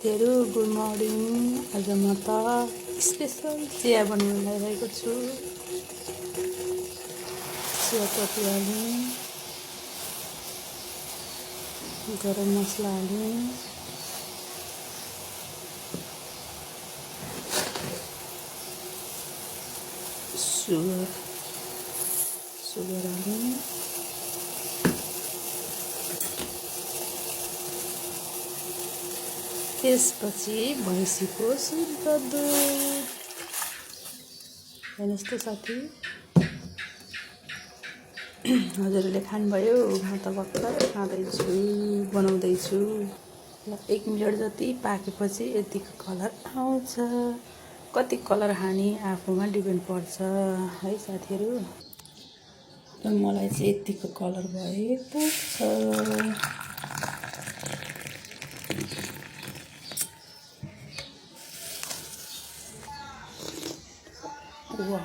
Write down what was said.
साथीहरू good morning. आज म त स्पेसल चिया बनाउन लागिरहेको छु। चियापत्ती हालेँ, गरम मसला हालेँ, सुगर हालेँ, त्यसपछि भैँसीको शुद्ध दुध। हेर्नुहोस् त साथी, हजुरहरूले खानुभयो? म त भर्खर खाँदैछु, बनाउँदैछु। ल 1 मिनट जति पाकेपछि यतिको कलर आउँछ। कति कलर खाने आफूमा डिपेन्ड पर्छ है साथीहरू। र मलाई चाहिँ यतिको कलर भएको छ। वाह।